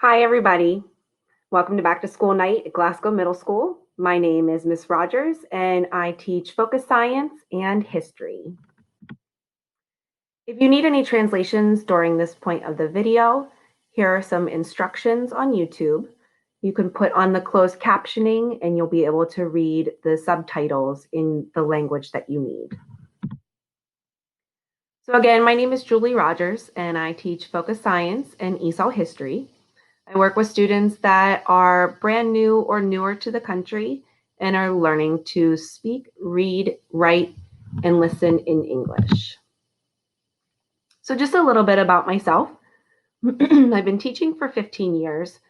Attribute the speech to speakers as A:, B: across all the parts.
A: Hi, everybody. Welcome to Back to School Night at Glasgow Middle School. My name is Miss Rodgers, and I teach focus science and history. If you need any translations during this point of the video, here are some instructions on YouTube. You can put on the closed captioning, and you'll be able to read the subtitles in the language that you need. So again, my name is Julie Rodgers, and I teach focus science and ESOL history. I work with students that are brand new or newer to the country and are learning to speak, read, write, and listen in English. So just a little bit about myself. I've been teaching for 15 years.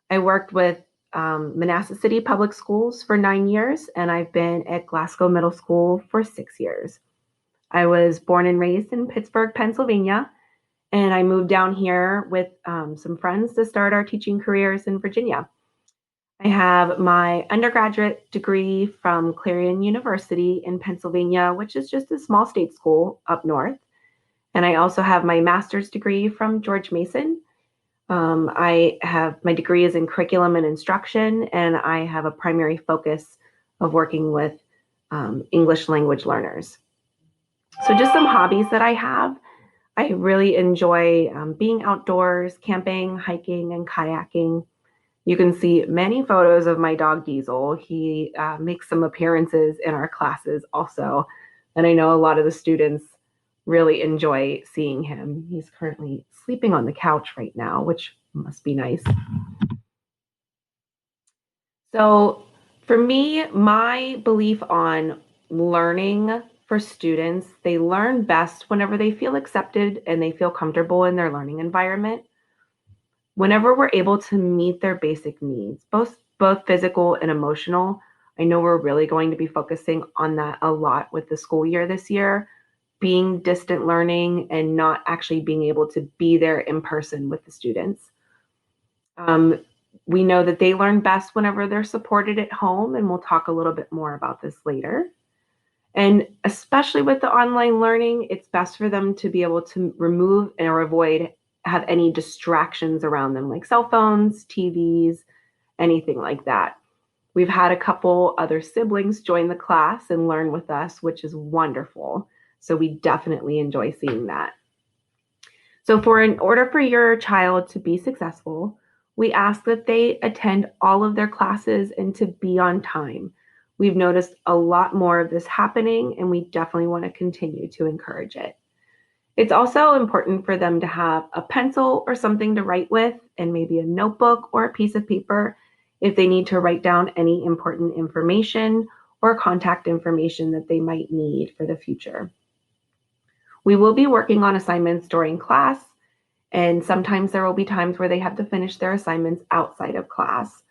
A: I worked with Manassas City Public Schools for 9 years, and I've been at Glasgow Middle School for 6 years. I was born and raised in Pittsburgh, Pennsylvania, and I moved down here with some friends to start our teaching careers in Virginia. I have my undergraduate degree from Clarion University in Pennsylvania, which is just a small state school up north. And I also have my master's degree from George Mason. I have my degree is in curriculum and instruction, and I have a primary focus of working with English language learners. So just some hobbies that I have. I really enjoy being outdoors, camping, hiking, and kayaking. You can see many photos of my dog Diesel. He makes some appearances in our classes also. And I know a lot of the students really enjoy seeing him. He's currently sleeping on the couch right now, which must be nice. So for me, my belief on learning for students, they learn best whenever they feel accepted and they feel comfortable in their learning environment. Whenever we're able to meet their basic needs, both physical and emotional. I know we're really going to be focusing on that a lot with the school year this year, being distant learning and not actually being able to be there in person with the students. We know that they learn best whenever they're supported at home, and we'll talk a little bit more about this later. And especially with the online learning, it's best for them to be able to remove or avoid have any distractions around them, like cell phones, TVs, anything like that. We've had a couple other siblings join the class and learn with us, which is wonderful. So we definitely enjoy seeing that. So in order for your child to be successful, we ask that they attend all of their classes and to be on time. We've noticed a lot more of this happening, and we definitely want to continue to encourage it. It's also important for them to have a pencil or something to write with, and maybe a notebook or a piece of paper if they need to write down any important information or contact information that they might need for the future. We will be working on assignments during class, and sometimes there will be times where they have to finish their assignments outside of class.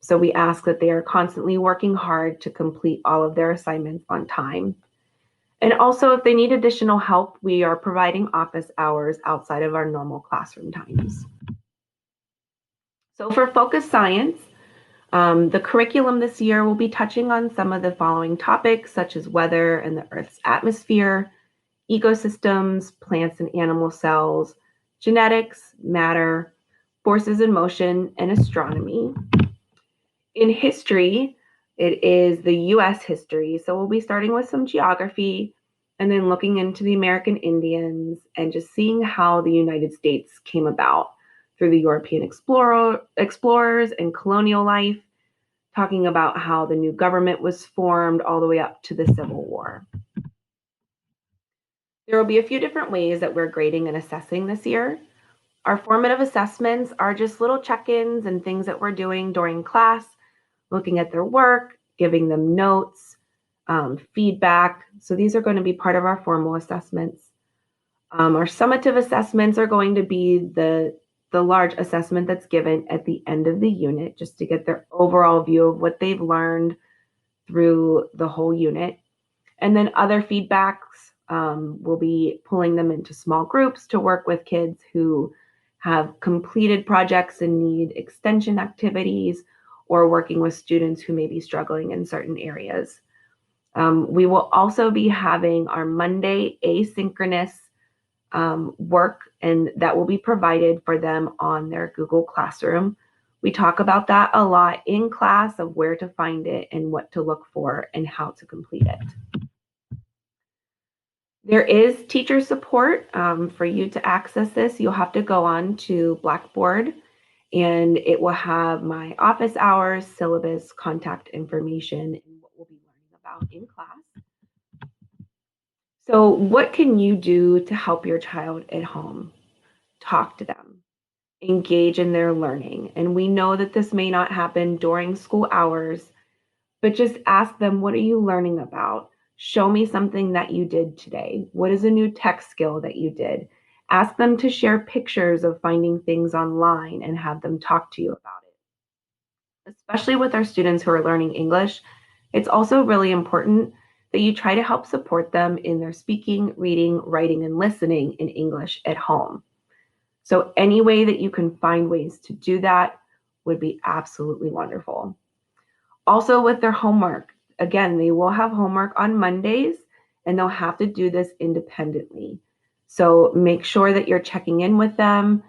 A: So we ask that they are constantly working hard to complete all of their assignments on time. And also, if they need additional help, we are providing office hours outside of our normal classroom times. So for focus science, the curriculum this year will be touching on some of the following topics, such as weather and the Earth's atmosphere, ecosystems, plants and animal cells, genetics, matter, forces in motion, and astronomy. In history, it is the U.S. history. So we'll be starting with some geography and then looking into the American Indians and just seeing how the United States came about through the European explorers and colonial life, talking about how the new government was formed all the way up to the Civil War. There will be a few different ways that we're grading and assessing this year. Our formative assessments are just little check-ins and things that we're doing during class, looking at their work, giving them notes, feedback. So these are going to be part of our formal assessments. Our summative assessments are going to be the large assessment that's given at the end of the unit, just to get their overall view of what they've learned through the whole unit. And then other feedbacks, we'll be pulling them into small groups to work with kids who have completed projects and need extension activities, or working with students who may be struggling in certain areas. We will also be having our Monday asynchronous work, and that will be provided for them on their Google Classroom. We talk about that a lot in class of where to find it and what to look for and how to complete it. There is teacher support. For you to access this, you'll have to go on to Blackboard, and it will have my office hours, syllabus, contact information, and what we'll be learning about in class. So what can you do to help your child at home? Talk to them, engage in their learning. And we know that this may not happen during school hours, but just ask them, what are you learning about? Show me something that you did today. What is a new tech skill that you did? Ask them to share pictures of finding things online and have them talk to you about it. Especially with our students who are learning English, it's also really important that you try to help support them in their speaking, reading, writing, and listening in English at home. So any way that you can find ways to do that would be absolutely wonderful. Also with their homework, again, they will have homework on Mondays and they'll have to do this independently. So make sure that you're checking in with them,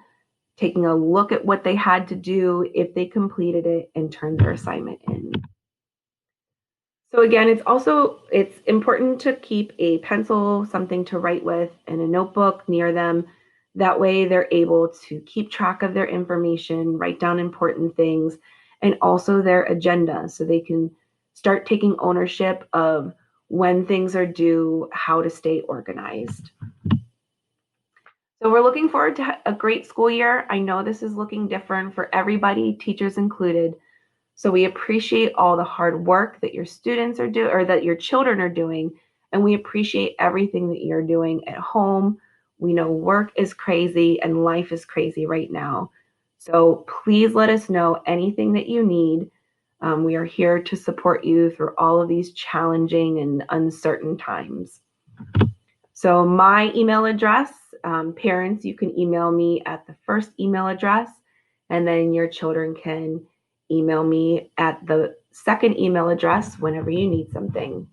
A: taking a look at what they had to do, if they completed it, and turned their assignment in. So again, it's important to keep a pencil, something to write with, and a notebook near them. That way they're able to keep track of their information, write down important things, and also their agenda, so they can start taking ownership of when things are due, how to stay organized. So we're looking forward to a great school year. I know this is looking different for everybody, teachers included. So we appreciate all the hard work that your students are doing, or that your children are doing, and we appreciate everything that you're doing at home. We know work is crazy and life is crazy right now. So please let us know anything that you need. We are here to support you through all of these challenging and uncertain times. So my email address, parents, you can email me at the first email address, and then your children can email me at the second email address whenever you need something.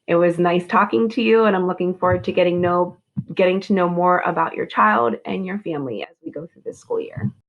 A: It was nice talking to you, and I'm looking forward to getting to know more about your child and your family as we go through this school year.